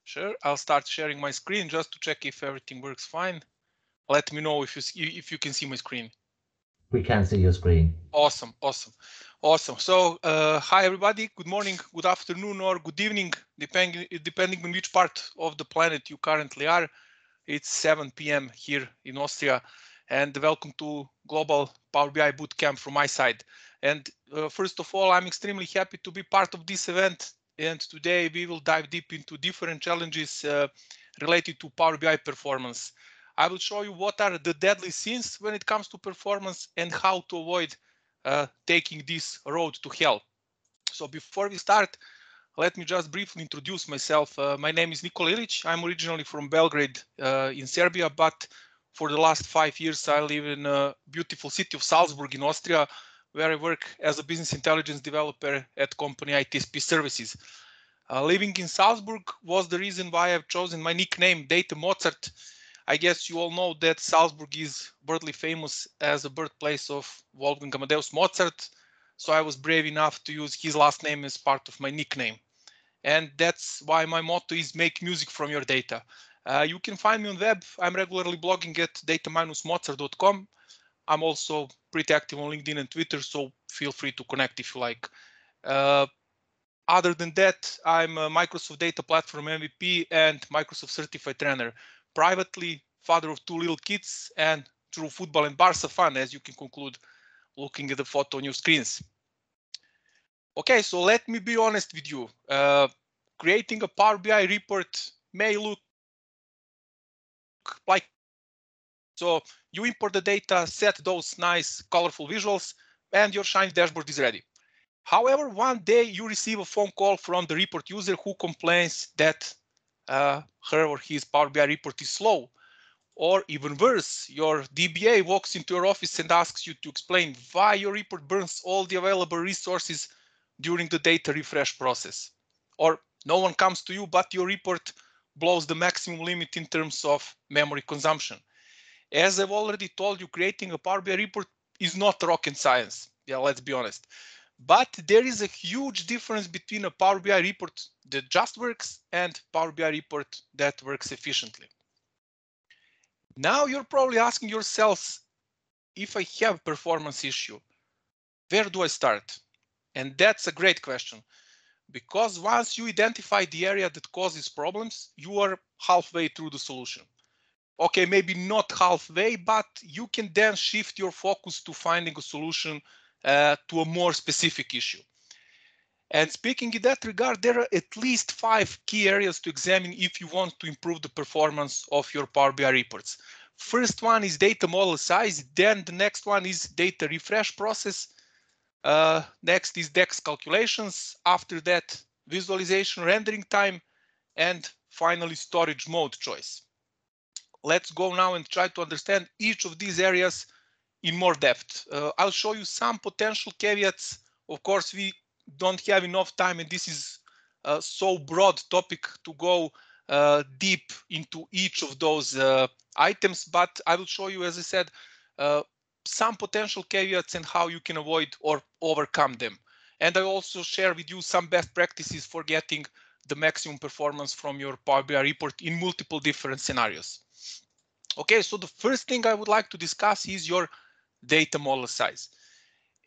Sure, I'll start sharing my screen just to check if everything works fine. Let me know if you can see my screen. We can see your screen. Awesome. So, hi everybody. Good morning, good afternoon, or good evening, depending on which part of the planet you currently are. It's 7 p.m. here in Austria, and welcome to Global Power BI Bootcamp from my side. And first of all, I'm extremely happy to be part of this event. And today we will dive deep into different challenges related to Power BI performance. I will show you what are the deadly sins when it comes to performance and how to avoid taking this road to hell. So before we start, let me just briefly introduce myself. My name is Nikola Ilic. I'm originally from Belgrade in Serbia, but for the last 5 years, I live in a beautiful city of Salzburg in Austria, where I work as a business intelligence developer at company ITSP Services. Living in Salzburg was the reason why I've chosen my nickname Data Mozart. I guess you all know that Salzburg is worldly famous as a birthplace of Wolfgang Amadeus Mozart, so I was brave enough to use his last name as part of my nickname. And that's why my motto is make music from your data. You can find me on web. I'm regularly blogging at data-mozart.com. I'm also pretty active on LinkedIn and Twitter, so feel free to connect if you like. Other than that, I'm a Microsoft Data Platform MVP and Microsoft Certified Trainer. Privately, father of 2 little kids and true football and Barca fan, as you can conclude looking at the photo on your screens. Okay, so let me be honest with you. Creating a Power BI report may look like, so you import the data, set those nice colorful visuals, and your shiny dashboard is ready. However, one day you receive a phone call from the report user who complains that her or his Power BI report is slow. Or even worse, your DBA walks into your office and asks you to explain why your report burns all the available resources during the data refresh process. Or no one comes to you, but your report blows the maximum limit in terms of memory consumption. As I've already told you, creating a Power BI report is not rocket science. Yeah, let's be honest. But there is a huge difference between a Power BI report that just works and Power BI report that works efficiently. Now you're probably asking yourselves, if I have performance issue, where do I start? And that's a great question, because once you identify the area that causes problems, you are halfway through the solution. Okay, maybe not halfway, but you can then shift your focus to finding a solution to a more specific issue. And speaking in that regard, there are at least 5 key areas to examine if you want to improve the performance of your Power BI reports. First one is data model size, then the next one is data refresh process. Next is DEX calculations, after that visualization rendering time, and finally storage mode choice. Let's go now and try to understand each of these areas in more depth. I'll show you some potential caveats. Of course, we don't have enough time, and this is a so broad topic to go deep into each of those items, but I will show you, as I said, some potential caveats and how you can avoid or overcome them. And I also share with you some best practices for getting the maximum performance from your Power BI report in multiple different scenarios. Okay, so the first thing I would like to discuss is your data model size.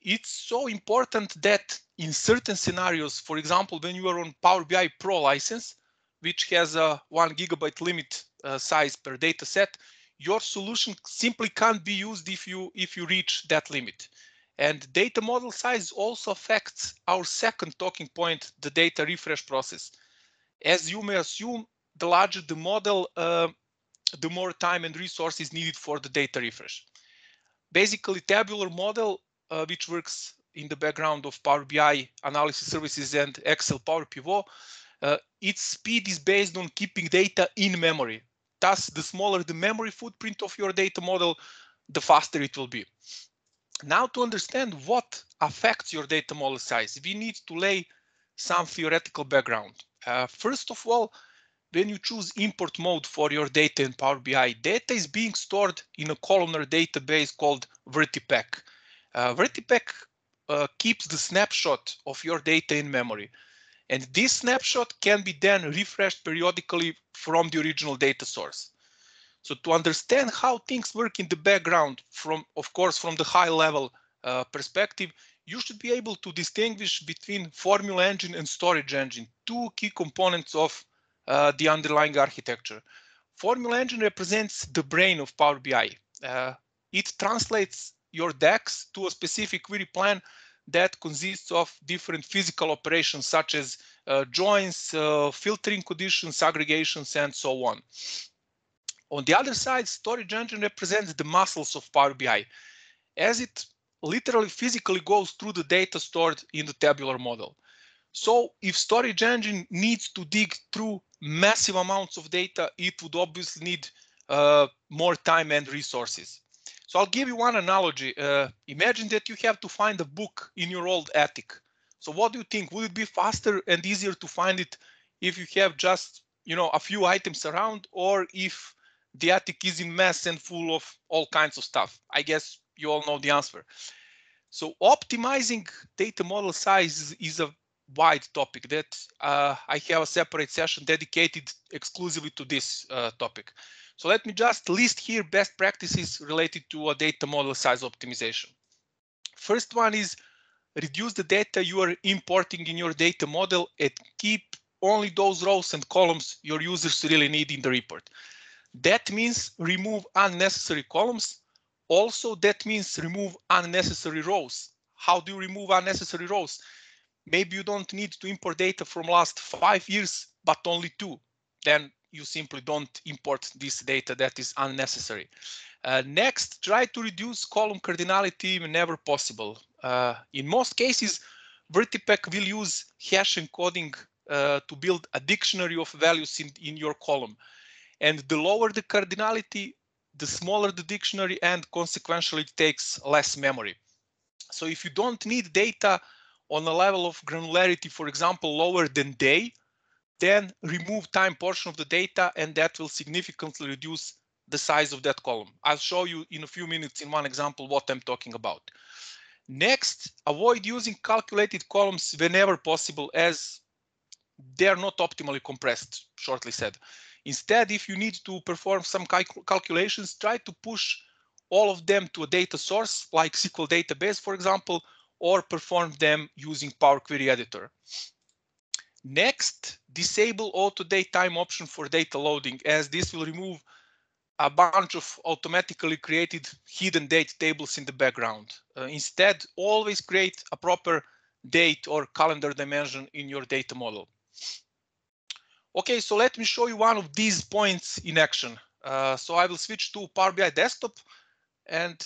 It's so important that in certain scenarios, for example, when you are on Power BI Pro license, which has a 1 gigabyte limit size per data set, your solution simply can't be used if you reach that limit. And data model size also affects our second talking point, the data refresh process. As you may assume, the larger the model, the more time and resources needed for the data refresh. Basically, tabular model, which works in the background of Power BI analysis services and Excel Power Pivot, its speed is based on keeping data in memory. Thus, the smaller the memory footprint of your data model, the faster it will be. Now, to understand what affects your data model size, we need to lay some theoretical background. First of all, when you choose import mode for your data in Power BI, data is being stored in a columnar database called Vertipack. Vertipack keeps the snapshot of your data in memory. And this snapshot can be then refreshed periodically from the original data source. So to understand how things work in the background, of course, from the high level perspective, you should be able to distinguish between formula engine and storage engine, two key components of the underlying architecture. Formula engine represents the brain of Power BI. It translates your DAX to a specific query plan that consists of different physical operations such as joins, filtering conditions, aggregations, and so on. On the other side, storage engine represents the muscles of Power BI, as it literally physically goes through the data stored in the tabular model. So if storage engine needs to dig through massive amounts of data, it would obviously need more time and resources. So I'll give you one analogy. Imagine that you have to find a book in your old attic. So what do you think? Would it be faster and easier to find it if you have just, a few items around, or if the attic is in mess and full of all kinds of stuff? I guess you all know the answer. So optimizing data model size is a wide topic that I have a separate session dedicated exclusively to this topic. So let me just list here best practices related to a data model size optimization. First one is reduce the data you are importing in your data model and keep only those rows and columns your users really need in the report. That means remove unnecessary columns. Also, that means remove unnecessary rows. How do you remove unnecessary rows? Maybe you don't need to import data from last 5 years, but only 2. Then you simply don't import this data that is unnecessary. Next, try to reduce column cardinality whenever possible. In most cases, VertiPack will use hash encoding to build a dictionary of values in your column. And the lower the cardinality, the smaller the dictionary, and consequentially it takes less memory. So if you don't need data on a level of granularity, for example, lower than day, then remove time portion of the data, and that will significantly reduce the size of that column. I'll show you in a few minutes in one example what I'm talking about. Next, avoid using calculated columns whenever possible, as they're not optimally compressed, shortly said. Instead, if you need to perform some calculations, try to push all of them to a data source like SQL database, for example, or perform them using Power Query Editor. Next, disable auto date time option for data loading, as this will remove a bunch of automatically created hidden date tables in the background. Instead, always create a proper date or calendar dimension in your data model. Okay, so let me show you one of these points in action. So I will switch to Power BI Desktop, and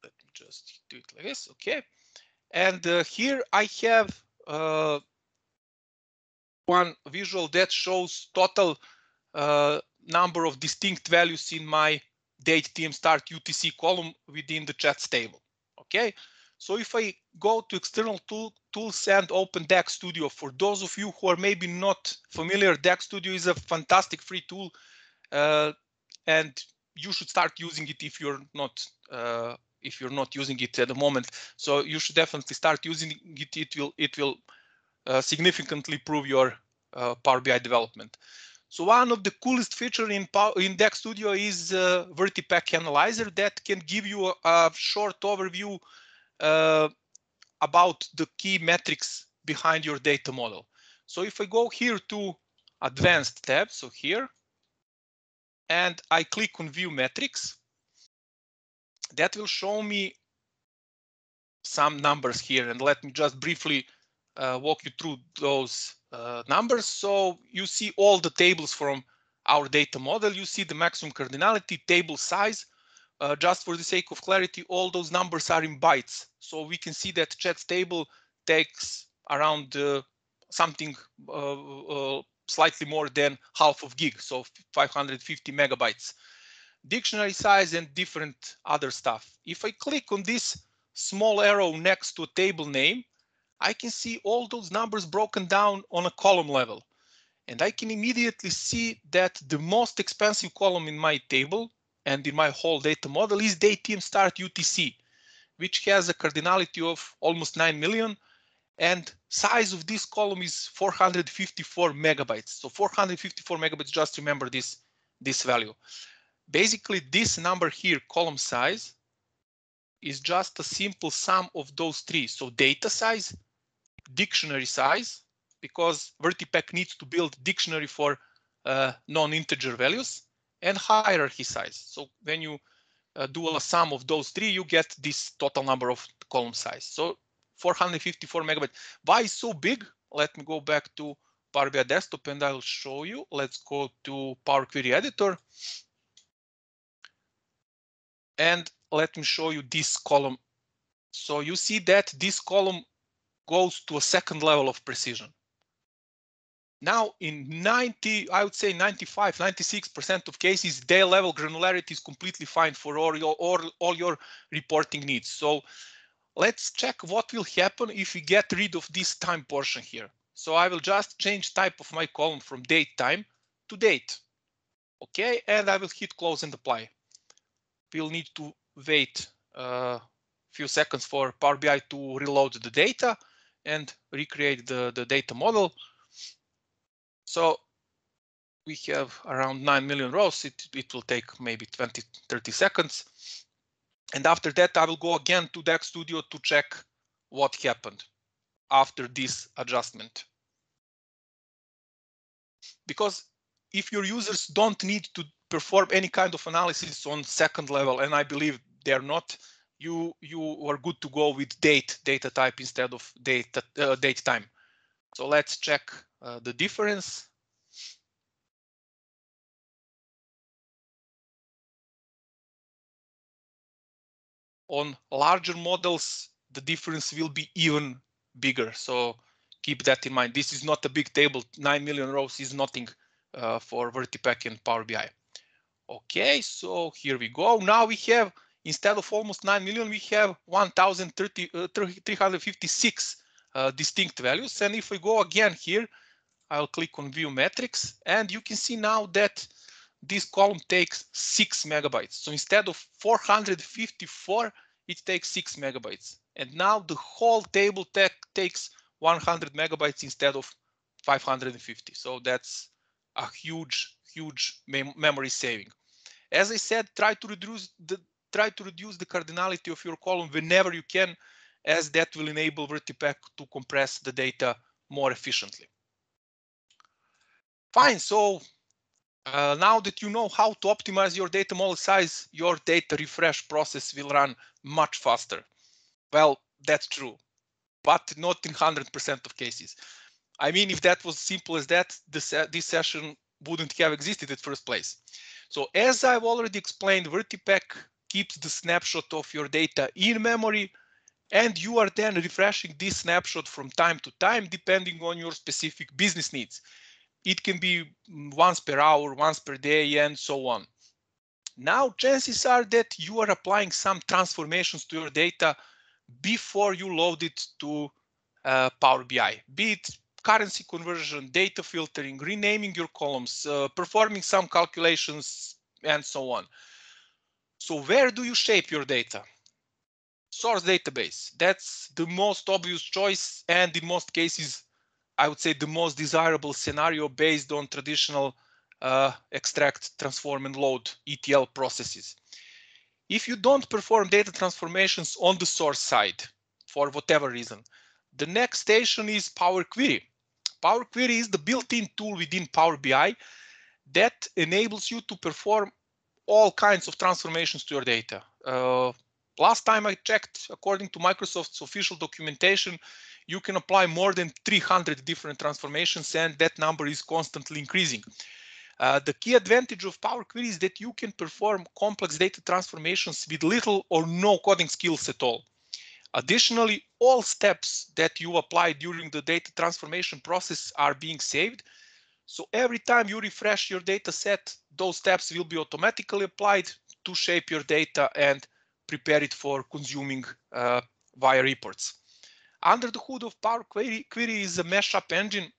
let me just do it like this. Okay, and here I have one visual that shows total number of distinct values in my date TM start UTC column within the chats table. Okay, so if I go to external tools and open DAX Studio, for those of you who are maybe not familiar, DAX Studio is a fantastic free tool, and you should start using it if you're not using it at the moment. So you should definitely start using it. It will significantly improve your Power BI development. So one of the coolest features in DAX Studio is VertiPack Analyzer that can give you a short overview about the key metrics behind your data model. So if I go here to Advanced tab, so here, and I click on View Metrics, that will show me some numbers here. And let me just briefly walk you through those numbers. So you see all the tables from our data model. You see the maximum cardinality, table size. Just for the sake of clarity, all those numbers are in bytes. So we can see that chats table takes around something slightly more than half of gig, so 550 megabytes. Dictionary size and different other stuff. If I click on this small arrow next to a table name, I can see all those numbers broken down on a column level. And I can immediately see that the most expensive column in my table and in my whole data model is date TM start UTC, which has a cardinality of almost 9 million. and size of this column is 454 megabytes. So 454 megabytes, just remember this value. Basically, this number here, column size, is just a simple sum of those three. So data size, dictionary size, because VertiPack needs to build dictionary for non-integer values, and hierarchy size. So when you do a sum of those three, you get this total number of column size. So 454 megabytes. Why is so big? Let me go back to Power BI Desktop and I'll show you. Let's go to Power Query Editor. And let me show you this column. So you see that this column goes to a second level of precision. Now in 90, I would say 95, 96% of cases, their level granularity is completely fine for all your reporting needs. So let's check what will happen if we get rid of this time portion here. So I will just change type of my column from date time to date. Okay, and I will hit close and apply. We'll need to wait a few seconds for Power BI to reload the data and recreate the data model. So we have around 9 million rows. It will take maybe 20, 30 seconds. And after that, I will go again to DAX Studio to check what happened after this adjustment. Because if your users don't need to perform any kind of analysis on second level, and I believe they're not, you are good to go with data type instead of date time. So let's check the difference. On larger models, the difference will be even bigger. So keep that in mind. This is not a big table. 9 million rows is nothing for VertiPack and Power BI. Okay, so here we go. Now we have, instead of almost 9 million, we have 1,356 distinct values. And if we go again here, I'll click on View Metrics, and you can see now that this column takes 6 megabytes. So instead of 454, it takes 6 megabytes. And now the whole table takes 100 megabytes instead of 550. So that's a huge memory saving. As I said, try to reduce the cardinality of your column whenever you can, as that will enable VertiPack to compress the data more efficiently. Fine, so now that you know how to optimize your data model size, your data refresh process will run much faster. Well, that's true, but not in 100% of cases. I mean, if that was simple as that, this session wouldn't have existed at first place. So as I've already explained, VertiPack keeps the snapshot of your data in memory, and you are then refreshing this snapshot from time to time, depending on your specific business needs. It can be once per hour, once per day, and so on. Now, chances are that you are applying some transformations to your data before you load it to Power BI, be it currency conversion, data filtering, renaming your columns, performing some calculations, and so on. So where do you shape your data? Source database. That's the most obvious choice, and in most cases, I would say the most desirable scenario based on traditional extract, transform, and load ETL processes. If you don't perform data transformations on the source side, for whatever reason, the next station is Power Query. Power Query is the built-in tool within Power BI that enables you to perform all kinds of transformations to your data. Last time I checked, according to Microsoft's official documentation, you can apply more than 300 different transformations, and that number is constantly increasing. The key advantage of Power Query is that you can perform complex data transformations with little or no coding skills at all. Additionally, all steps that you apply during the data transformation process are being saved. So every time you refresh your data set, those steps will be automatically applied to shape your data and prepare it for consuming via reports. Under the hood of Power Query is a mashup engine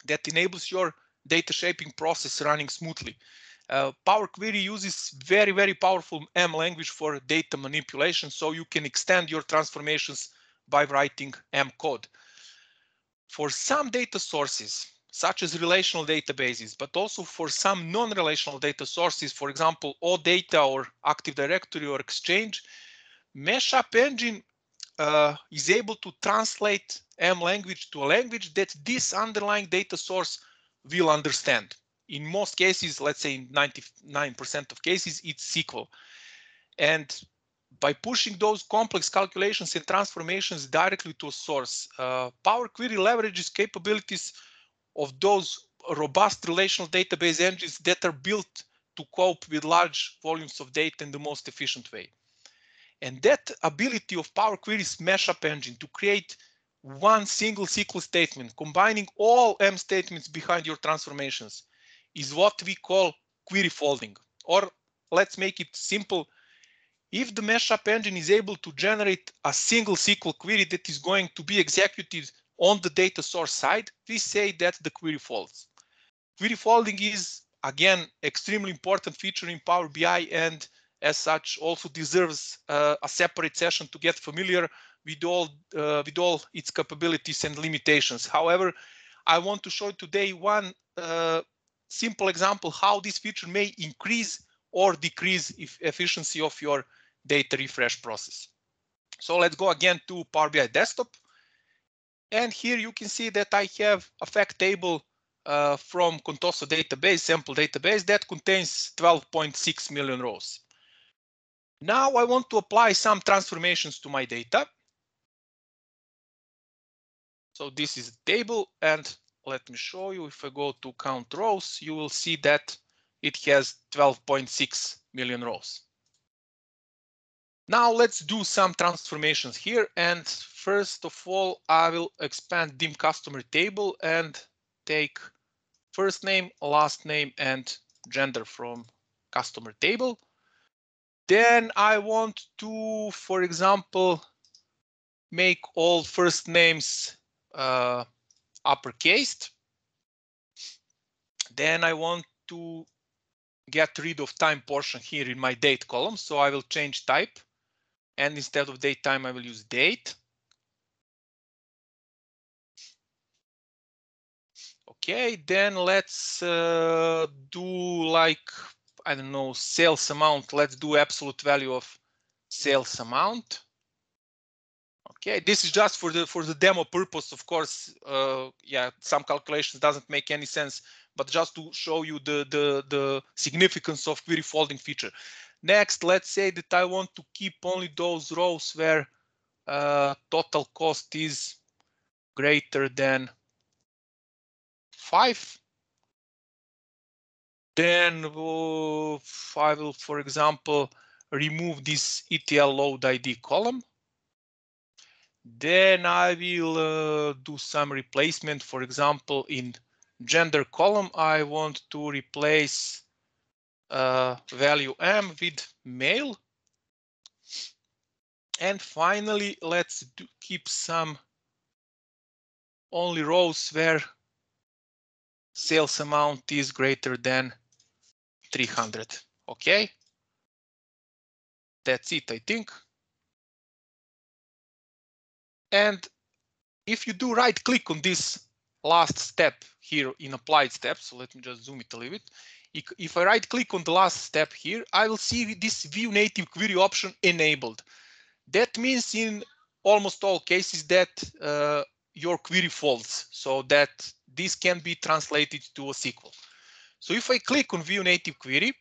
that enables your data shaping process running smoothly. Power Query uses very powerful M language for data manipulation, so you can extend your transformations by writing M code. For some data sources, such as relational databases, but also for some non-relational data sources, for example, OData or Active Directory or Exchange, Mashup Engine is able to translate M language to a language that this underlying data source will understand. In most cases, let's say in 99% of cases, it's SQL. And by pushing those complex calculations and transformations directly to a source, Power Query leverages capabilities of those robust relational database engines that are built to cope with large volumes of data in the most efficient way. And that ability of Power Query's mashup engine to create one single SQL statement, combining all M statements behind your transformations, is what we call query folding. Or let's make it simple. If the mashup engine is able to generate a single SQL query that is going to be executed on the data source side, we say that the query folds. Query folding is, again, extremely important feature in Power BI, and as such also deserves a separate session to get familiar with all its capabilities and limitations. However, I want to show today one simple example how this feature may increase or decrease efficiency of your data refresh process. So let's go again to Power BI Desktop. And here you can see that I have a fact table from Contoso database, sample database that contains 12.6 million rows. Now I want to apply some transformations to my data. So this is the table, and let me show you. If I go to count rows, you will see that it has 12.6 million rows. Now let's do some transformations here. And first of all, I will expand dim customer table and take first name, last name, and gender from customer table. Then I want to, for example, make all first names uppercased. Then I want to get rid of time portion here in my date column. So I will change type, and instead of date time, I will use date. Okay, then let's do like, I don't know, sales amount. Let's do absolute value of sales amount. Okay, this is just for the demo purpose, of course. Yeah, some calculations doesn't make any sense, but just to show you the significance of query folding feature. Next, let's say that I want to keep only those rows where total cost is greater than 5. Then I will, for example, remove this ETL load ID column. Then I will do some replacement. For example, in gender column, I want to replace value M with male. And finally, let's keep some only rows where sales amount is greater than 300. Okay, that's it, I think. And if you do right click on this last step here in applied steps, so let me just zoom it a little bit. If I right click on the last step here, I will see this view native query option enabled. That means in almost all cases that your query folds, so that this can be translated to a SQL. So if I click on view native query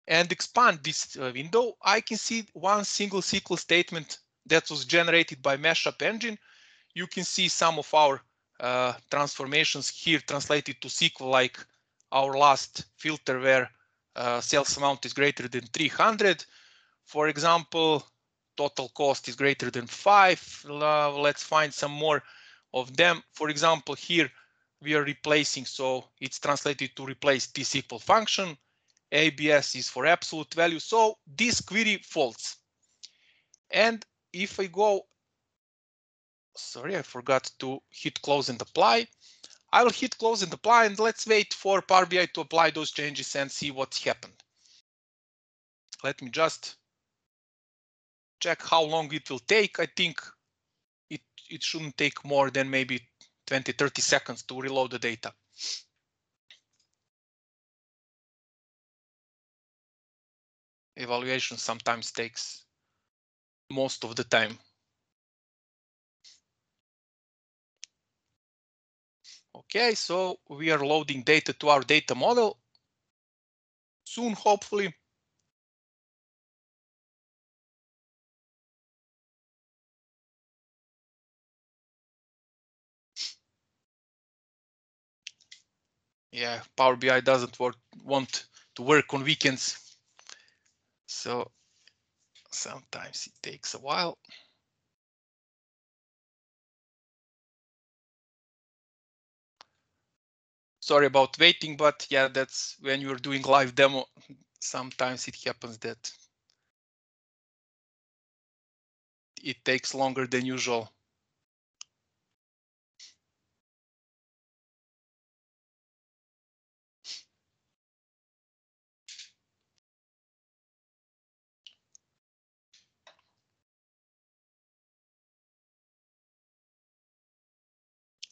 and expand this window, I can see one single SQL statement that was generated by Mashup Engine. You can see some of our transformations here translated to SQL, like our last filter where sales amount is greater than 300. For example, total cost is greater than 5. Let's find some more of them. For example, here we are replacing, so it's translated to replace this equal function. ABS is for absolute value. So this query folds. And if I go, sorry, I forgot to hit close and apply. I will hit close and apply, and let's wait for Power BI to apply those changes and see what's happened. Let me just check how long it will take. I think it shouldn't take more than maybe 20-30 seconds to reload the data. Evaluation sometimes takes most of the time. Okay, so we are loading data to our data model. Soon, hopefully. Yeah, Power BI doesn't want to work on weekends. So sometimes it takes a while. Sorry about waiting, but yeah, that's when you're doing live demo. Sometimes it happens that it takes longer than usual.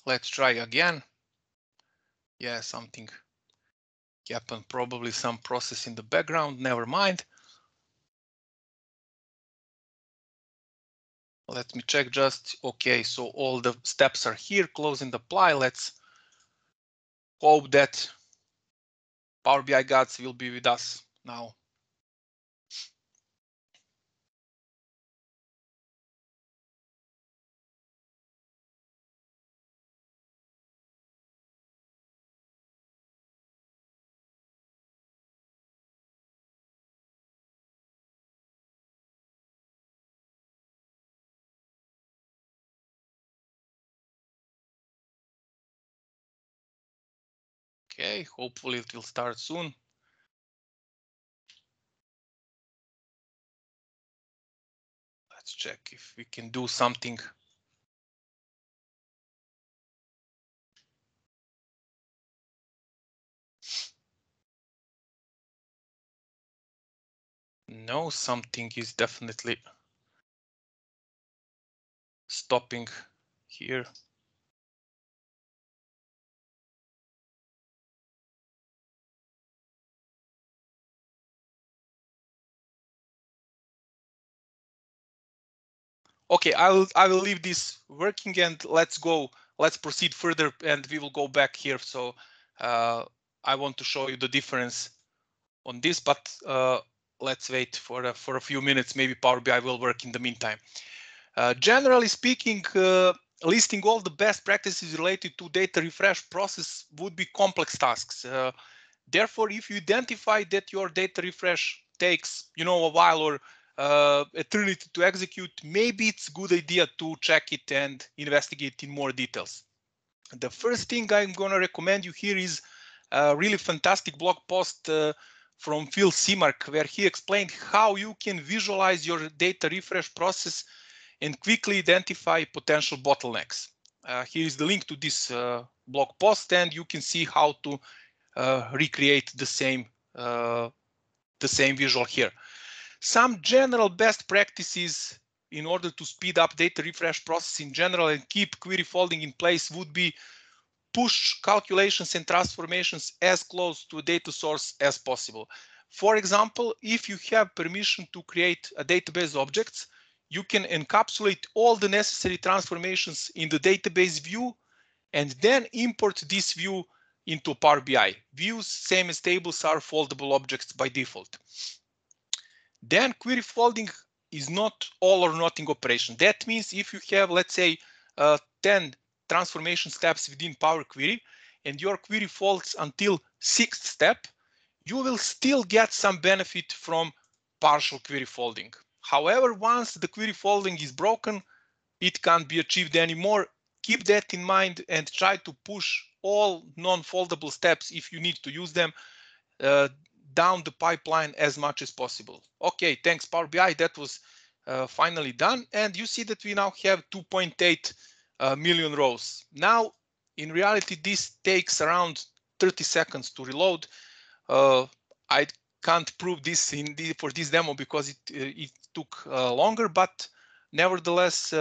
Let's try again. Yeah, something happened, probably some process in the background, never mind. Let me check just, okay, so all the steps are here, close and apply. Let's hope that Power BI gods will be with us now. Okay, hopefully it will start soon. Let's check if we can do something. No, something is definitely stopping here. Okay, I will leave this working and let's go. Let's proceed further and we will go back here. So I want to show you the difference on this, but let's wait for a few minutes. Maybe Power BI will work in the meantime. Generally speaking, listing all the best practices related to data refresh process would be complex tasks. Therefore, if you identify that your data refresh takes, a while or eternity to execute, maybe it's a good idea to check it and investigate in more details. The first thing I'm going to recommend you here is a really fantastic blog post from Phil Seamark, where he explained how you can visualize your data refresh process and quickly identify potential bottlenecks. Here is the link to this blog post, and you can see how to recreate the same visual here. Some general best practices in order to speed up data refresh process in general and keep query folding in place would be push calculations and transformations as close to a data source as possible. For example, if you have permission to create a database objects, you can encapsulate all the necessary transformations in the database view and then import this view into Power BI. Views, same as tables, are foldable objects by default. Then query folding is not all or nothing operation. That means if you have, let's say, 10 transformation steps within Power Query and your query folds until 6th step, you will still get some benefit from partial query folding. However, once the query folding is broken, it can't be achieved anymore. Keep that in mind and try to push all non-foldable steps, if you need to use them, down the pipeline as much as possible. Okay, thanks Power BI, that was finally done. And you see that we now have 2.8 million rows. Now, in reality, this takes around 30 seconds to reload. I can't prove this for this demo because it took longer, but nevertheless,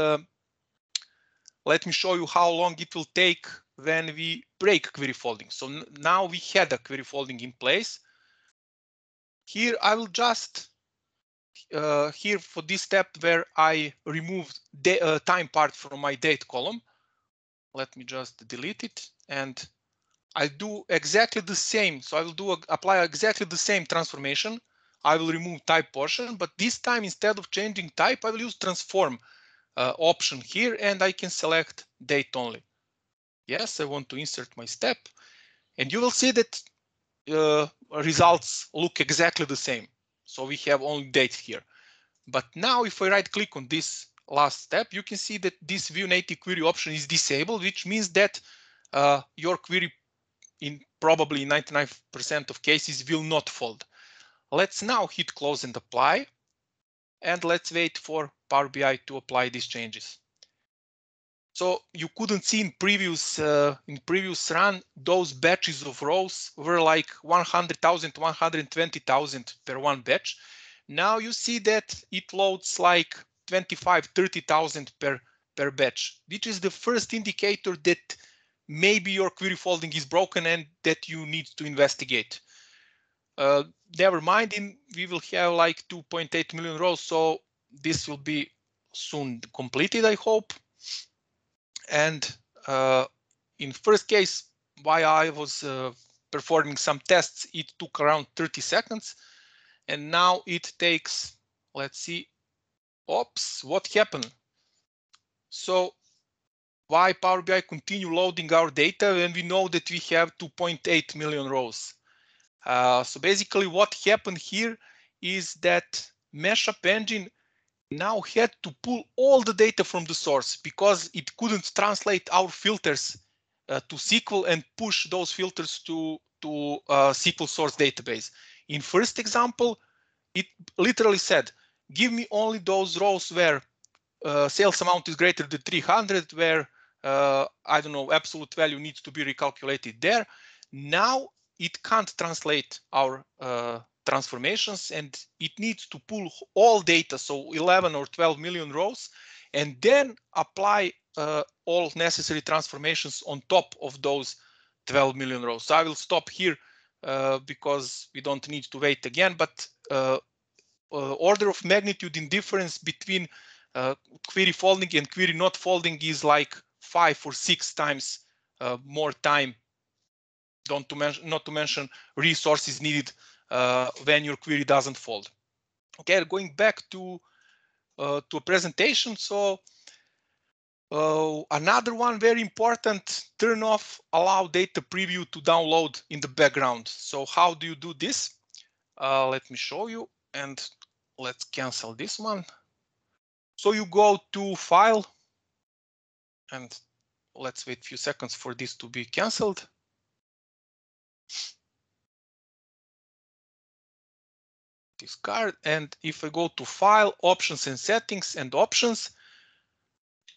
let me show you how long it will take when we break query folding. So now we had a query folding in place. Here I will just here for this step where I removed the time part from my date column. Let me just delete it, and I do exactly the same. So I will apply exactly the same transformation. I will remove type portion, but this time instead of changing type, I will use transform option here, and I can select date only. Yes, I want to insert my step, and you will see that results look exactly the same. So we have only date here. But now if I right click on this last step, you can see that this view native query option is disabled, which means that your query in probably 99% of cases will not fold. Let's now hit close and apply, and let's wait for Power BI to apply these changes. So you couldn't see in previous run, those batches of rows were like 100,000, 120,000 per one batch. Now you see that it loads like 25, 30,000 per batch, which is the first indicator that maybe your query folding is broken and that you need to investigate. Never mind, we will have like 2.8 million rows, so this will be soon completed, I hope. And in first case, while I was performing some tests, it took around 30 seconds. And now it takes, let's see, oops, what happened? So why Power BI continue loading our data when we know that we have 2.8 million rows? So basically what happened here is that Mashup engine now had to pull all the data from the source because it couldn't translate our filters to SQL and push those filters to SQL source database. In first example, it literally said, give me only those rows where sales amount is greater than 300, where I don't know, absolute value needs to be recalculated there. Now it can't translate our transformations, and it needs to pull all data, so 11 or 12 million rows, and then apply all necessary transformations on top of those 12 million rows. So I will stop here because we don't need to wait again, but order of magnitude in difference between query folding and query not folding is like 5 or 6 times more time, not to mention resources needed when your query doesn't fold. Okay, going back to a presentation. So another one very important, turn off allow data preview to download in the background. So how do you do this? Let me show you, and let's cancel this one. So you go to file, and let's wait a few seconds for this to be canceled. Discard, and if I go to file, options and settings and options,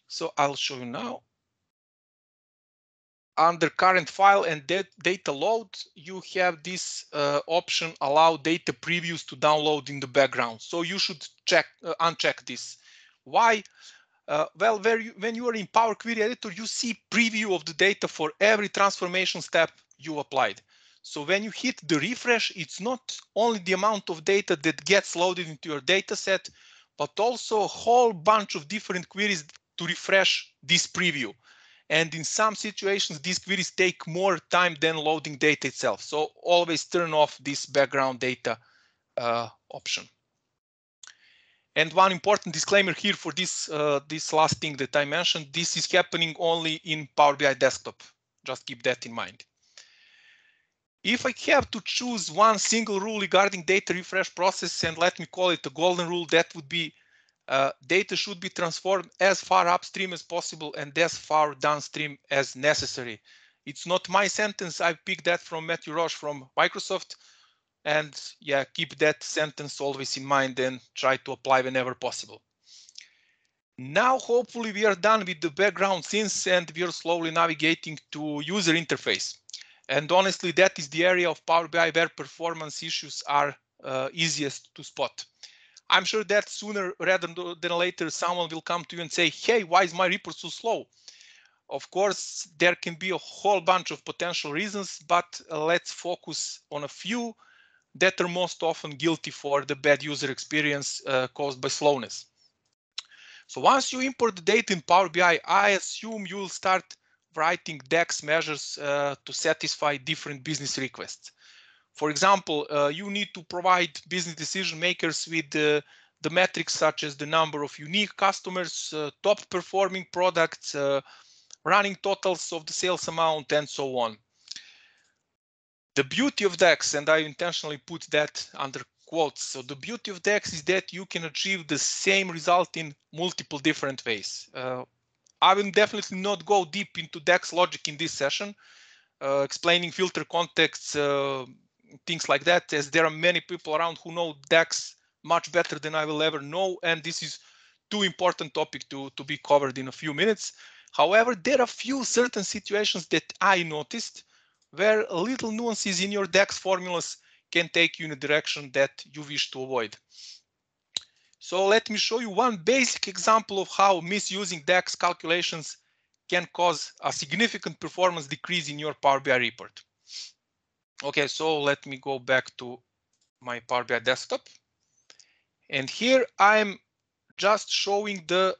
so I'll show you now. Under current file and data load, you have this option, allow data previews to download in the background. So you should uncheck this. Why? Well, when you are in Power Query Editor, you see preview of the data for every transformation step you applied. So when you hit the refresh, it's not only the amount of data that gets loaded into your data set, but also a whole bunch of different queries to refresh this preview. And in some situations, these queries take more time than loading data itself. So always turn off this background data option. And one important disclaimer here for this last thing that I mentioned, this is happening only in Power BI Desktop. Just keep that in mind. If I have to choose one single rule regarding data refresh process, and let me call it a golden rule, that would be data should be transformed as far upstream as possible and as far downstream as necessary. It's not my sentence. I picked that from Matthew Roche from Microsoft. And yeah, keep that sentence always in mind and try to apply whenever possible. Now, hopefully we are done with the background scenes and we are slowly navigating to user interface. And honestly, that is the area of Power BI where performance issues are easiest to spot. I'm sure that sooner rather than later, someone will come to you and say, hey, why is my report so slow? Of course, there can be a whole bunch of potential reasons, but let's focus on a few that are most often guilty for the bad user experience caused by slowness. So once you import the data in Power BI, I assume you will start writing DAX measures to satisfy different business requests. For example, you need to provide business decision makers with the metrics such as the number of unique customers, top performing products, running totals of the sales amount, and so on. The beauty of DAX, and I intentionally put that under quotes, so the beauty of DAX is that you can achieve the same result in multiple different ways. I will definitely not go deep into DAX logic in this session, explaining filter contexts, things like that, as there are many people around who know DAX much better than I will ever know, and this is too important topic to be covered in a few minutes. However, there are few certain situations that I noticed where little nuances in your DAX formulas can take you in a direction that you wish to avoid. So let me show you one basic example of how misusing DAX calculations can cause a significant performance decrease in your Power BI report. Okay, so let me go back to my Power BI desktop. And here I'm just showing the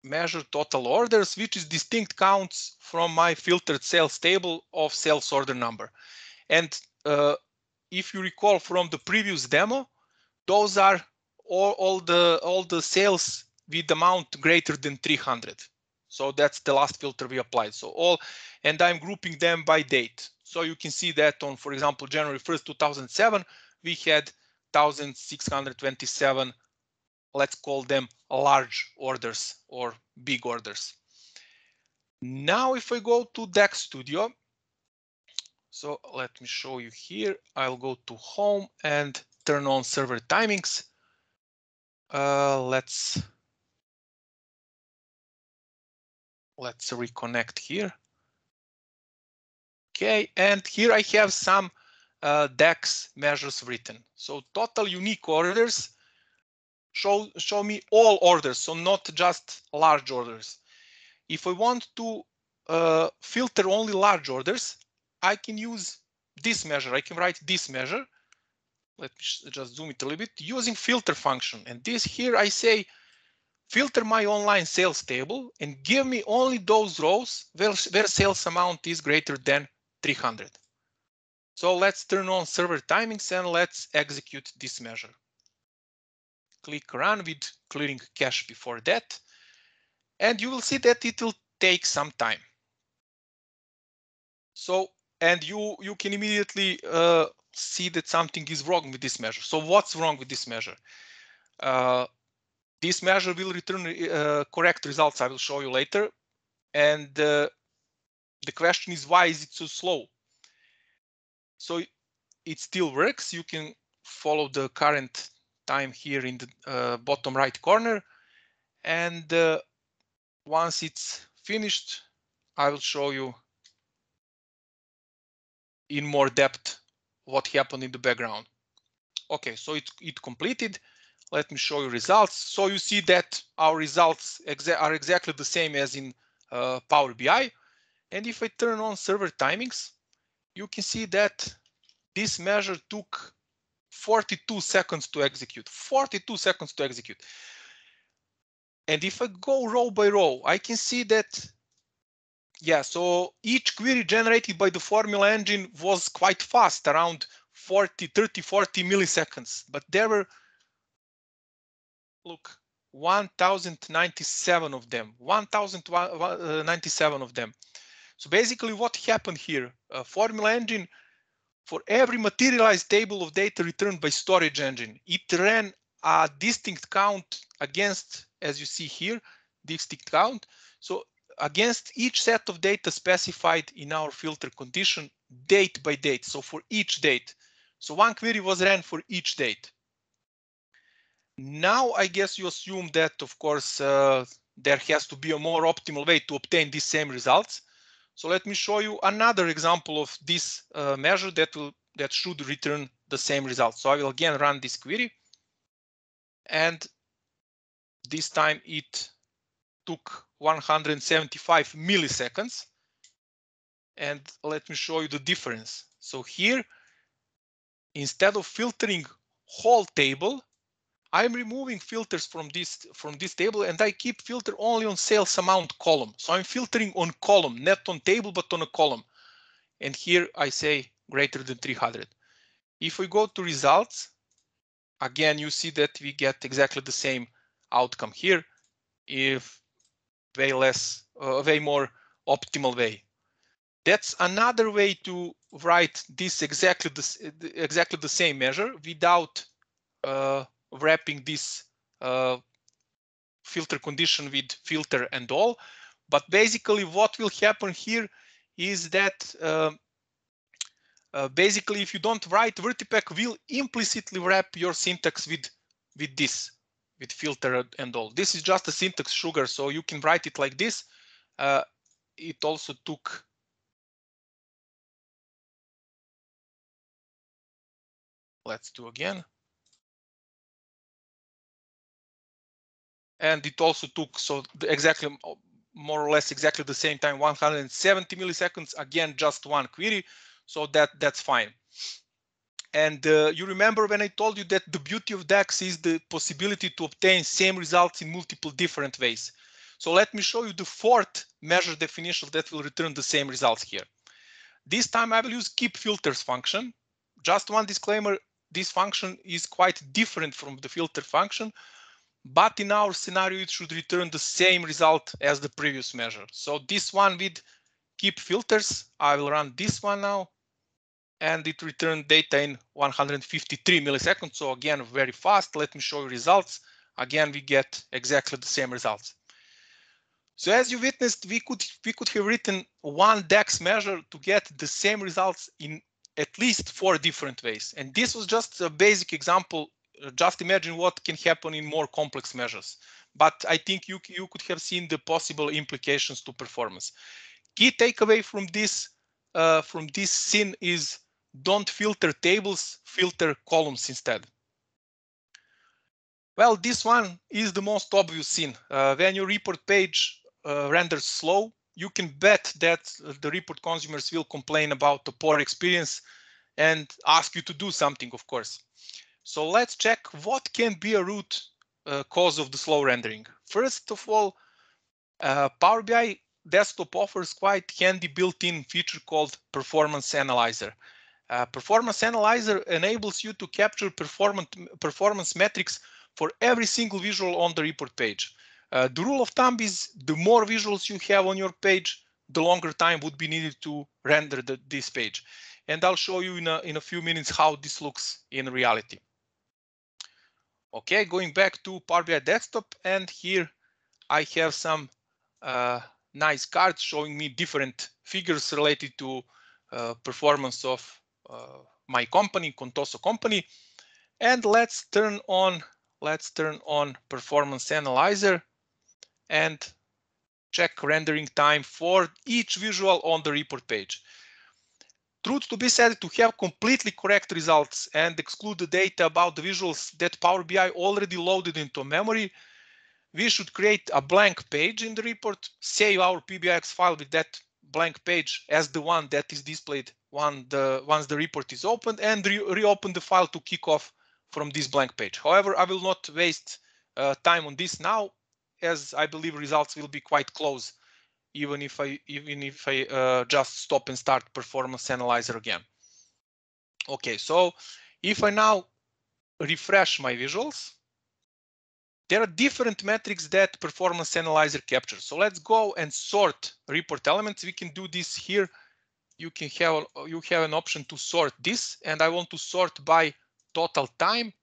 measure total orders, which is distinct counts from my filtered sales table of sales order number. And if you recall from the previous demo, those are all the sales with amount greater than 300. So that's the last filter we applied. So all, and I'm grouping them by date. So you can see that on, for example, January 1st, 2007, we had 1,627, let's call them large orders or big orders. Now, if I go to DAX Studio, so let me show you here, I'll go to home and turn on server timings. Let's reconnect here. Okay, and here I have some DAX measures written. So total unique orders show me all orders, so not just large orders. If I want to filter only large orders, I can use this measure. I can write this measure. Let me just zoom it a little bit using filter function. And this here I say, filter my online sales table and give me only those rows where sales amount is greater than 300. So let's turn on server timings and let's execute this measure. Click run with clearing cache before that. And you will see that it will take some time. So, and you can immediately see that something is wrong with this measure. So what's wrong with this measure? This measure will return correct results. I will show you later. And the question is, why is it so slow? So it still works. You can follow the current time here in the bottom right corner. And once it's finished, I will show you in more depth what happened in the background. Okay, so it completed. Let me show you results. So you see that our results are exactly the same as in Power BI. And if I turn on server timings, you can see that this measure took 42 seconds to execute. 42 seconds to execute. And if I go row by row, I can see that, yeah, so each query generated by the formula engine was quite fast, around 30, 40 milliseconds. But there were, look, 1,097 of them, 1,097 of them. So basically what happened here, formula engine, for every materialized table of data returned by storage engine, it ran a distinct count against, as you see here, distinct count. So against each set of data specified in our filter condition, date by date. So for each date. So one query was ran for each date. Now, I guess you assume that, of course, there has to be a more optimal way to obtain these same results. So let me show you another example of this measure that should return the same result. So I will again run this query. And this time it took 175 milliseconds. And let me show you the difference. So here, instead of filtering whole table, I'm removing filters from this table, and I keep filter only on sales amount column. So I'm filtering on column, not on table, but on a column. And here I say greater than 300. If we go to results, again, you see that we get exactly the same outcome here, if way more optimal way. That's another way to write this exactly the same measure without wrapping this filter condition with filter and all. But basically what will happen here is that basically if you don't write, Vertipack will implicitly wrap your syntax with this, with filter and all. This is just a syntax sugar, so you can write it like this. It also took let's do again. And it also took, so exactly more or less exactly the same time, 170 milliseconds, again, just one query. So that's fine. And you remember when I told you that the beauty of DAX is the possibility to obtain same results in multiple different ways. So let me show you the fourth measure definition that will return the same results here. This time I will use keep filters function. Just one disclaimer, this function is quite different from the filter function, but in our scenario, it should return the same result as the previous measure. So this one with keep filters, I will run this one now, and it returned data in 153 milliseconds. So again, very fast. Let me show you results. Again, we get exactly the same results. So as you witnessed, we could have written one DAX measure to get the same results in at least 4 different ways. And this was just a basic example. Just imagine what can happen in more complex measures. But I think you could have seen the possible implications to performance. Key takeaway from this scene is don't filter tables, filter columns instead. Well, this one is the most obvious scene. When your report page renders slow, you can bet that the report consumers will complain about the poor experience and ask you to do something, of course. So let's check what can be a root cause of the slow rendering. First of all, Power BI Desktop offers quite handy built-in feature called Performance Analyzer. Performance Analyzer enables you to capture performance metrics for every single visual on the report page. The rule of thumb is the more visuals you have on your page, the longer time would be needed to render this page. And I'll show you in a few minutes how this looks in reality. Okay, going back to Power BI Desktop, and here I have some nice cards showing me different figures related to performance of my company, Contoso company. And let's turn on Performance Analyzer and check rendering time for each visual on the report page. Truth to be said, to have completely correct results and exclude the data about the visuals that Power BI already loaded into memory, we should create a blank page in the report, save our PBX file with that blank page as the one that is displayed once the report is opened, and reopen the file to kick off from this blank page. However, I will not waste time on this now, as I believe results will be quite close, even if I just stop and start Performance Analyzer again. Okay, so if I now refresh my visuals, there are different metrics that Performance Analyzer captures. So let's go and sort report elements. We can do this here. You have an option to sort this, and I want to sort by total time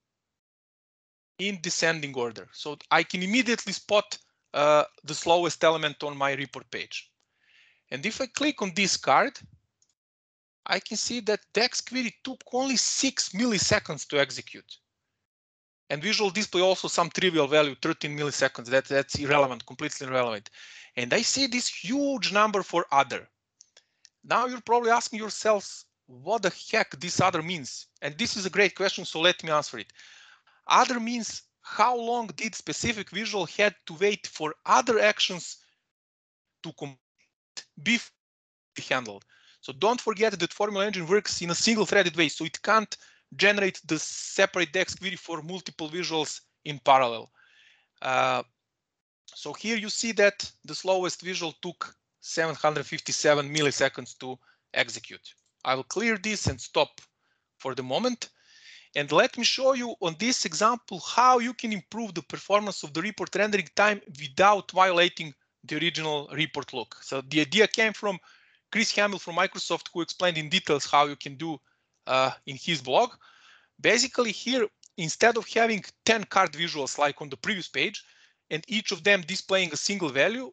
in descending order. So I can immediately spot the slowest element on my report page. And if I click on this card, I can see that DAX query took only 6 milliseconds to execute. And visual display also some trivial value, 13 milliseconds. That's irrelevant, completely irrelevant. And I see this huge number for other. Now you're probably asking yourselves, what the heck this other means? And this is a great question, so let me answer it. Other means how long did specific visual had to wait for other actions to be handled. So don't forget that Formula Engine works in a single-threaded way, so it can't generate the separate DEX query for multiple visuals in parallel. So here you see that the slowest visual took 757 milliseconds to execute. I will clear this and stop for the moment. And let me show you on this example how you can improve the performance of the report rendering time without violating the original report look. So the idea came from Chris Hamill from Microsoft, who explained in details how you can do in his blog. Basically here, instead of having 10 card visuals like on the previous page, and each of them displaying a single value,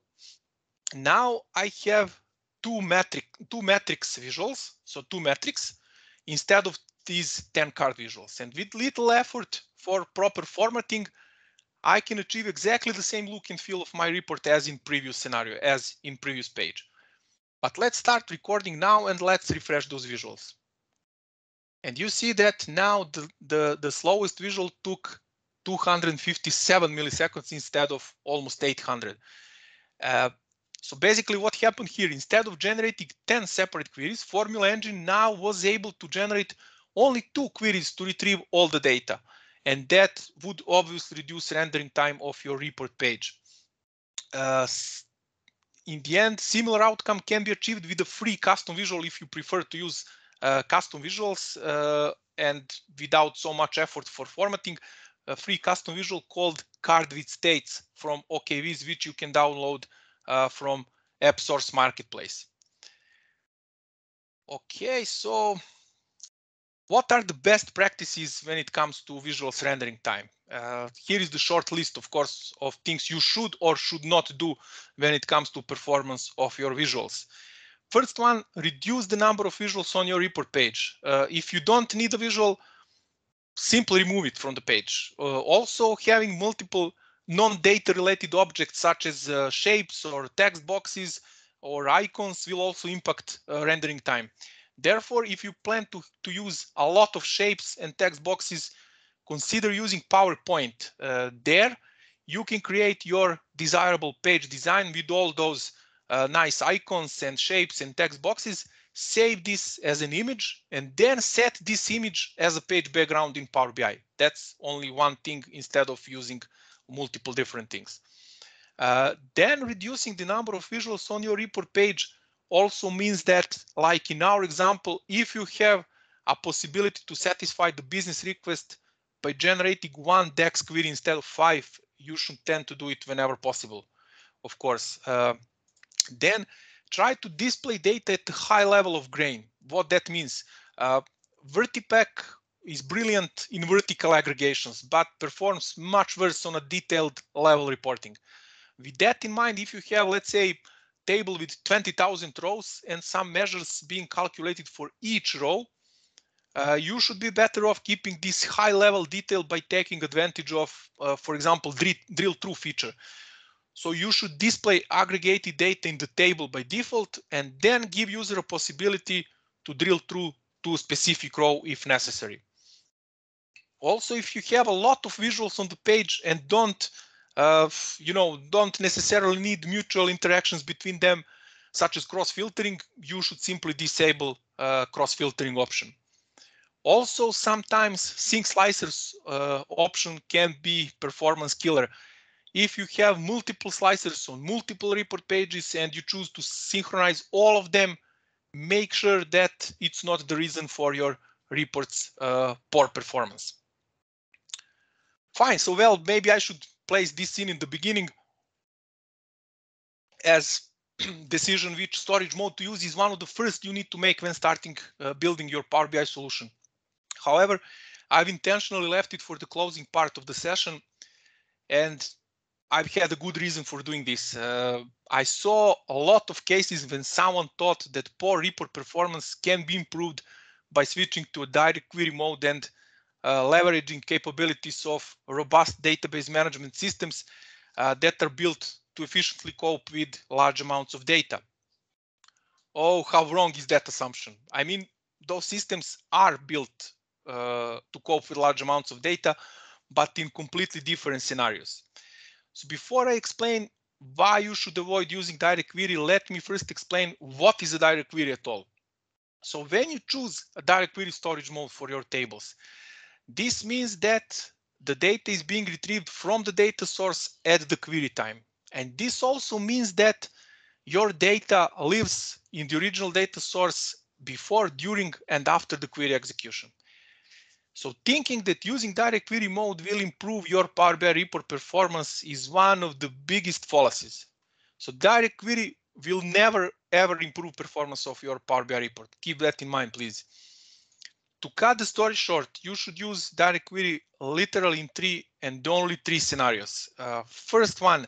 now I have two metrics visuals, so two metrics, instead of these 10 card visuals. And with little effort for proper formatting, I can achieve exactly the same look and feel of my report as in previous scenario, as in previous page. But let's start recording now and let's refresh those visuals. And you see that now the slowest visual took 257 milliseconds instead of almost 800. So basically what happened here, instead of generating 10 separate queries, Formula Engine now was able to generate only 2 queries to retrieve all the data. And that would obviously reduce rendering time of your report page. In the end, similar outcome can be achieved with a free custom visual if you prefer to use custom visuals and without so much effort for formatting. A free custom visual called Card with States from OKViz, which you can download from App Source Marketplace. Okay, so what are the best practices when it comes to visuals rendering time? Here is the short list, of course, of things you should or should not do when it comes to performance of your visuals. First one, reduce the number of visuals on your report page. If you don't need a visual, simply remove it from the page. Also, having multiple non-data related objects such as shapes or text boxes or icons will also impact rendering time. Therefore, if you plan to use a lot of shapes and text boxes, consider using PowerPoint. There, you can create your desirable page design with all those nice icons and shapes and text boxes. Save this as an image and then set this image as a page background in Power BI. That's only one thing instead of using multiple different things. Then reducing the number of visuals on your report page also means that, like in our example, if you have a possibility to satisfy the business request by generating 1 DEX query instead of 5, you should tend to do it whenever possible, of course. Then try to display data at a high level of grain. What that means, Vertipack is brilliant in vertical aggregations, but performs much worse on a detailed level reporting. With that in mind, if you have, let's say, table with 20,000 rows and some measures being calculated for each row, you should be better off keeping this high level detail by taking advantage of, for example, drill through feature. So you should display aggregated data in the table by default and then give user a possibility to drill through to a specific row if necessary. Also, if you have a lot of visuals on the page and don't necessarily need mutual interactions between them, such as cross-filtering, you should simply disable cross-filtering option. Also, sometimes sync slicers option can be performance killer. If you have multiple slicers on multiple report pages and you choose to synchronize all of them, make sure that it's not the reason for your report's poor performance. Fine, so well, maybe I should place this in the beginning, as decision which storage mode to use is one of the first you need to make when starting building your Power BI solution. However, I've intentionally left it for the closing part of the session, and I've had a good reason for doing this. I saw a lot of cases when someone thought that poor report performance can be improved by switching to a direct query mode and leveraging capabilities of robust database management systems that are built to efficiently cope with large amounts of data. Oh, how wrong is that assumption? I mean, those systems are built to cope with large amounts of data, but in completely different scenarios. So before I explain why you should avoid using direct query, let me first explain what is a direct query at all. So when you choose a direct query storage mode for your tables, this means that the data is being retrieved from the data source at the query time. And this also means that your data lives in the original data source before, during, and after the query execution. So thinking that using direct query mode will improve your Power BI report performance is one of the biggest fallacies. So direct query will never ever improve performance of your Power BI report. Keep that in mind, please. To cut the story short, you should use direct query literally in three and only three scenarios. First one,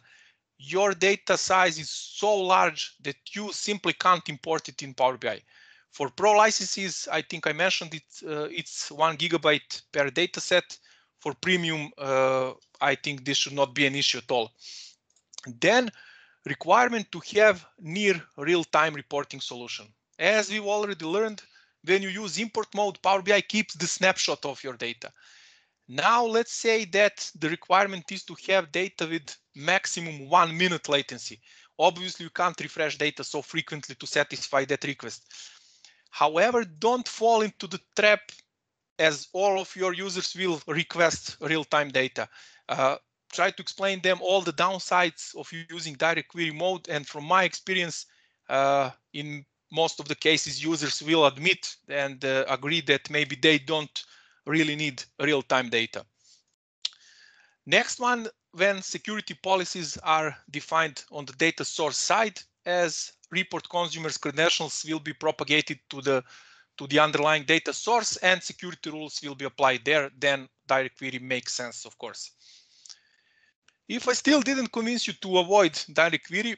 your data size is so large that you simply can't import it in Power BI. For Pro licenses, I think I mentioned it, it's 1 gigabyte per data set. For Premium, I think this should not be an issue at all. Then, requirement to have near real-time reporting solution. As we've already learned, when you use import mode, Power BI keeps the snapshot of your data. Now let's say that the requirement is to have data with maximum 1 minute latency. Obviously, you can't refresh data so frequently to satisfy that request. However, don't fall into the trap as all of your users will request real-time data. Try to explain them all the downsides of using direct query mode. And from my experience, in most of the cases, users will admit and agree that maybe they don't really need real-time data. Next one, when security policies are defined on the data source side, as report consumers' credentials will be propagated to the underlying data source and security rules will be applied there, then direct query makes sense, of course. If I still didn't convince you to avoid direct query,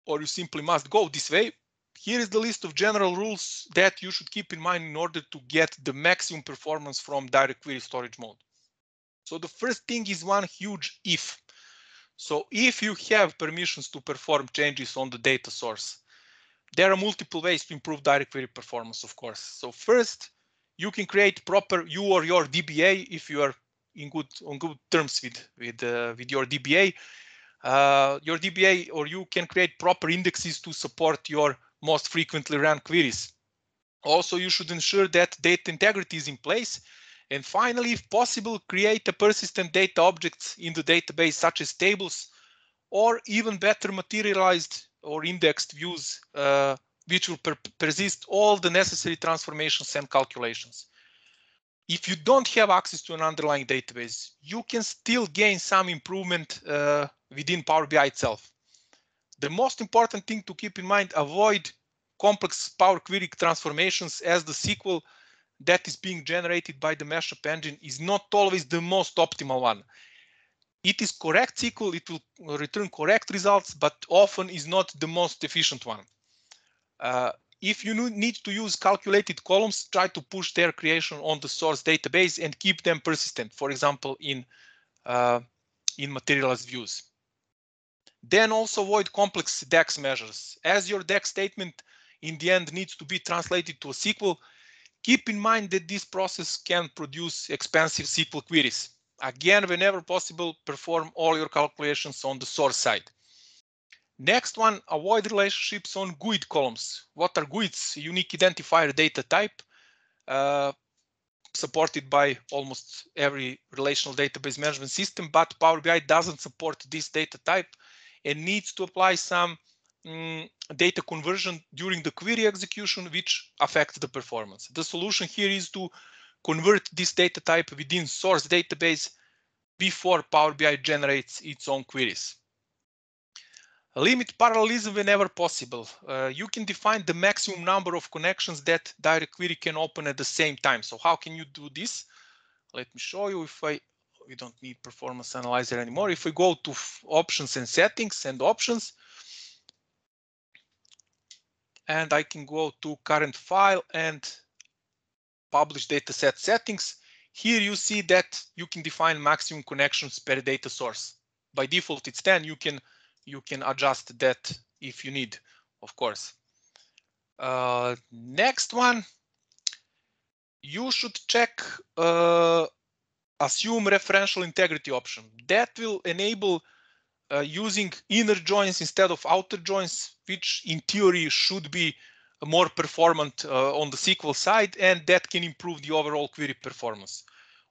or you simply must go this way, here is the list of general rules that you should keep in mind in order to get the maximum performance from direct query storage mode. So the first thing is one huge if. So if you have permissions to perform changes on the data source, there are multiple ways to improve direct query performance, of course. So first, you can create proper, you or your DBA, if you are on good terms with your DBA. Your DBA or you can create proper indexes to support your most frequently run queries. Also, you should ensure that data integrity is in place. And finally, if possible, create a persistent data objects in the database, such as tables, or even better materialized or indexed views, which will persist all the necessary transformations and calculations. If you don't have access to an underlying database, you can still gain some improvement within Power BI itself. The most important thing to keep in mind, avoid complex Power Query transformations, as the SQL that is being generated by the mashup engine is not always the most optimal one. It is correct SQL, it will return correct results, but often is not the most efficient one. If you need to use calculated columns, try to push their creation on the source database and keep them persistent, for example, in materialized views. Then also avoid complex DAX measures. As your DAX statement in the end needs to be translated to a SQL, keep in mind that this process can produce expensive SQL queries. Again, whenever possible, perform all your calculations on the source side. Next one, avoid relationships on GUID columns. What are GUIDs? Unique identifier data type, supported by almost every relational database management system, but Power BI doesn't support this data type and needs to apply some data conversion during the query execution, which affects the performance. The solution here is to convert this data type within source database before Power BI generates its own queries. Limit parallelism whenever possible. You can define the maximum number of connections that direct query can open at the same time. So how can you do this? Let me show you. We don't need performance analyzer anymore. If we go to options and settings and options, and I can go to current file and publish dataset settings. Here you see that you can define maximum connections per data source. By default, it's 10. You can adjust that if you need, of course. Next one, you should check assume referential integrity option. That will enable using inner joins instead of outer joins, which in theory should be more performant on the SQL side, and that can improve the overall query performance.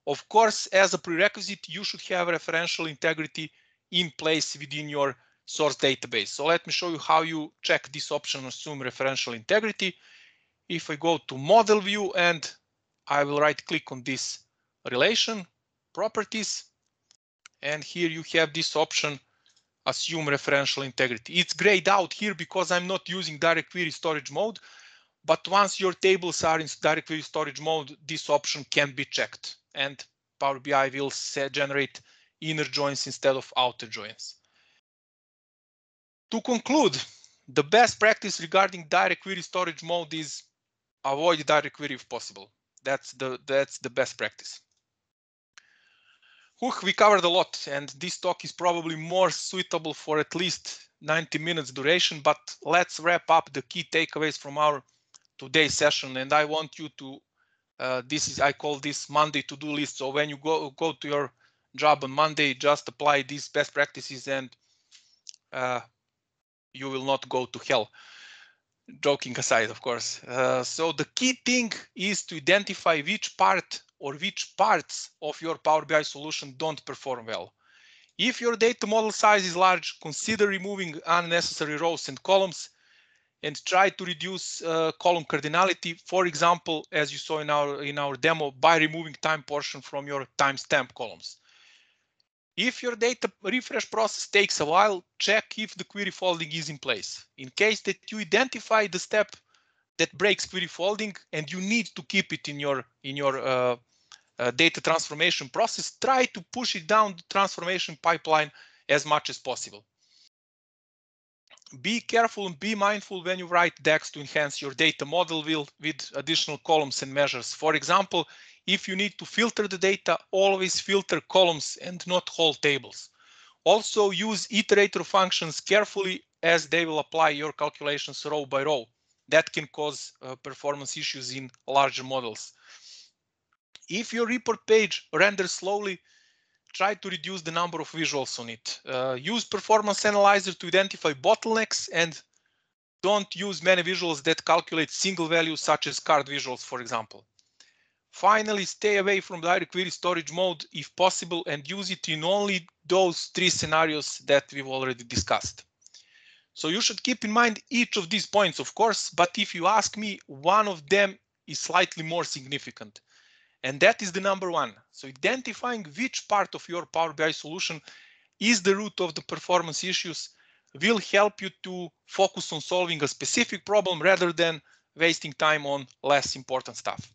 Of course, as a prerequisite, you should have referential integrity in place within your source database. So let me show you how you check this option, assume referential integrity. If I go to model view and I will right click on this relation properties, and here you have this option, assume referential integrity. It's grayed out here because I'm not using direct query storage mode, but once your tables are in direct query storage mode, this option can be checked, and Power BI will generate inner joins instead of outer joins. To conclude, the best practice regarding direct query storage mode is avoid direct query if possible. That's the best practice. We covered a lot, and this talk is probably more suitable for at least 90 minutes duration, but let's wrap up the key takeaways from our today's session. And I want you to, I call this Monday to-do list. So when you go to your job on Monday, just apply these best practices and you will not go to hell. Joking aside, of course. So the key thing is to identify which part or which parts of your Power BI solution don't perform well. If your data model size is large, consider removing unnecessary rows and columns and try to reduce column cardinality. For example, as you saw in our demo, by removing time portion from your timestamp columns. If your data refresh process takes a while, check if the query folding is in place. In case that you identify the step that breaks query folding and you need to keep it in your data transformation process, try to push it down the transformation pipeline as much as possible. Be careful and be mindful when you write DAX to enhance your data model with additional columns and measures. For example, if you need to filter the data, always filter columns and not whole tables. Also use iterator functions carefully as they will apply your calculations row by row. That can cause performance issues in larger models. If your report page renders slowly, try to reduce the number of visuals on it. Use Performance Analyzer to identify bottlenecks and don't use many visuals that calculate single values such as card visuals, for example. Finally, stay away from direct query storage mode if possible and use it in only those 3 scenarios that we've already discussed. So you should keep in mind each of these points, of course, but if you ask me, one of them is slightly more significant. And that is the number 1. So identifying which part of your Power BI solution is the root of the performance issues will help you to focus on solving a specific problem rather than wasting time on less important stuff.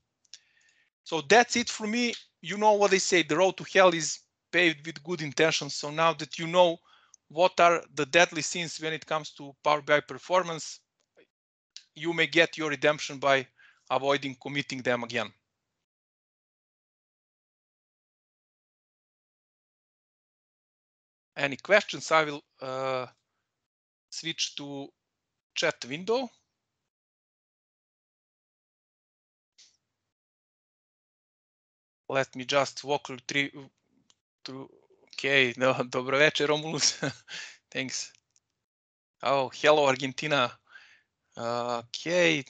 So that's it for me. You know what they say, the road to hell is paved with good intentions. So now that you know what are the deadly sins when it comes to Power BI performance, you may get your redemption by avoiding committing them again. Any questions? I will switch to chat window. Let me just walk through. Okay, no, dobro večer, Romulus. Thanks. Oh, hello, Argentina. Okay.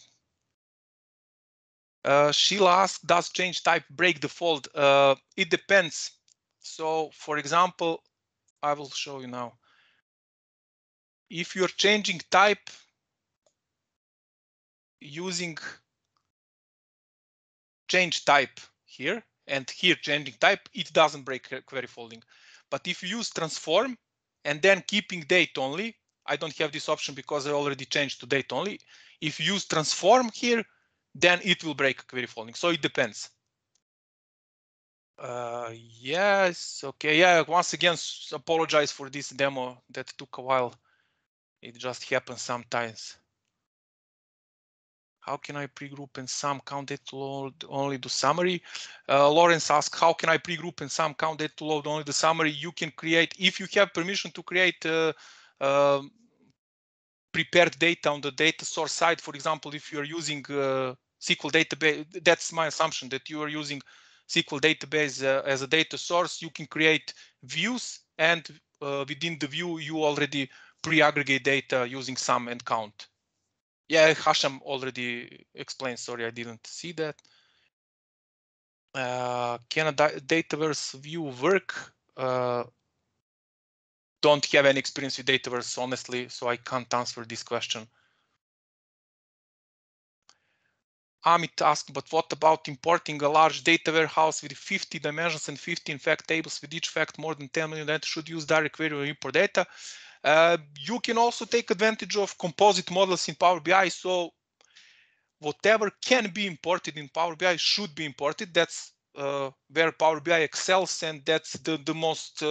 Sheila asked, does change type break the fold? It depends. So, for example, I will show you now. If you're changing type using change type here and here changing type, it doesn't break query folding. But if you use transform and then keeping date only, I don't have this option because I already changed to date only. If you use transform here, then it will break query folding. So it depends. Yes, okay, yeah, once again, apologize for this demo that took a while. It just happens sometimes. How can I pre-group and sum count data to load only the summary? Lawrence asked, how can I pre-group and sum count data to load only the summary? You can create, if you have permission to create prepared data on the data source side, for example, if you're using SQL database, that's my assumption that you are using SQL database as a data source, you can create views and within the view, you already pre-aggregate data using sum and count. Yeah, Hasham already explained. Sorry, I didn't see that. Can a Dataverse view work? Don't have any experience with Dataverse, honestly, so I can't answer this question. Amit asked, but what about importing a large data warehouse with 50 dimensions and 15 fact tables with each fact more than 10 million data should use direct query or import data? You can also take advantage of composite models in Power BI. So whatever can be imported in Power BI should be imported. That's where Power BI excels, and that's the most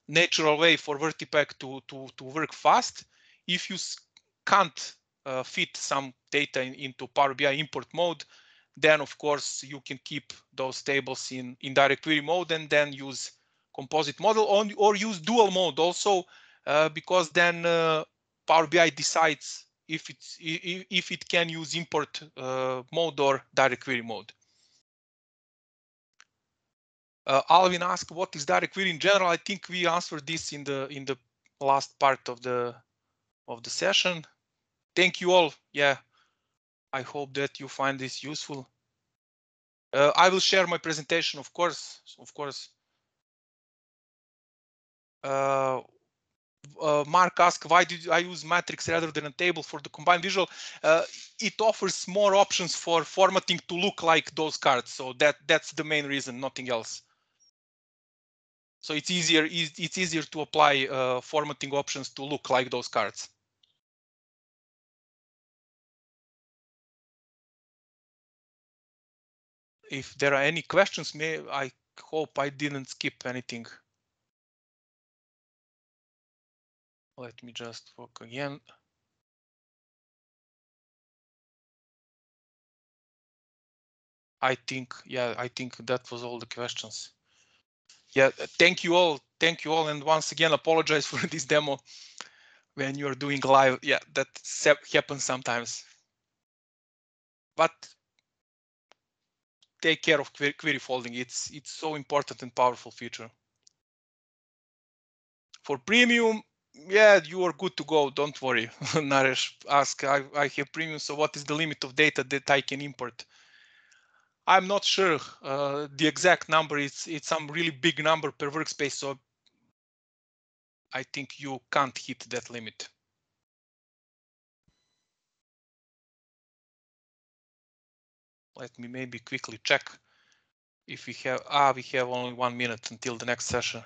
natural way for Vertipack to work fast. If you can't fit some data into Power BI import mode, then of course you can keep those tables in direct query mode and then use composite model or use dual mode also, because then Power BI decides if it can use import mode or direct query mode. Alvin asked, what is direct query in general? I think we answered this in the last part of the session. Thank you all. Yeah, I hope that you find this useful. I will share my presentation, of course. Mark asked, why did I use matrix rather than a table for the combined visual? It offers more options for formatting to look like those cards. So that's the main reason, nothing else. So it's easier to apply formatting options to look like those cards. If there are any questions, I hope I didn't skip anything. Let me just look again. I think that was all the questions. Yeah, thank you all, and once again apologize for this demo when you're doing live. Yeah, that happens sometimes, but take care of query folding. It's so important and powerful feature. For premium, yeah, you are good to go. Don't worry. Naresh asked, I have premium, so what is the limit of data that I can import? I'm not sure the exact number. It's some really big number per workspace, so I think you can't hit that limit. Let me maybe quickly check if we have. We have only 1 minute until the next session.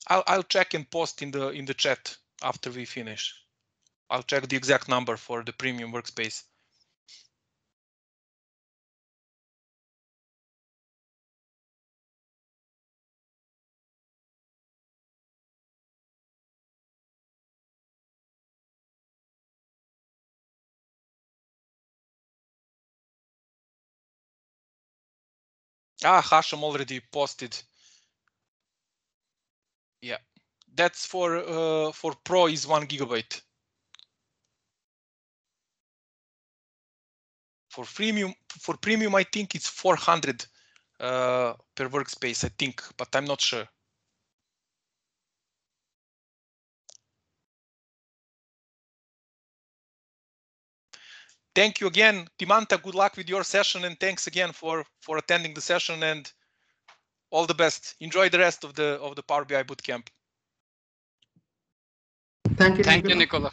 I'll check and post in the chat after we finish. I'll check the exact number for the premium workspace. Hasham already posted. Yeah, that's for Pro is 1 gigabyte. For premium, I think it's 400 per workspace, I think, but I'm not sure. Thank you again, Timanta. Good luck with your session, and thanks again for attending the session, and all the best. Enjoy the rest of the Power BI Bootcamp. Thank you, Nicola.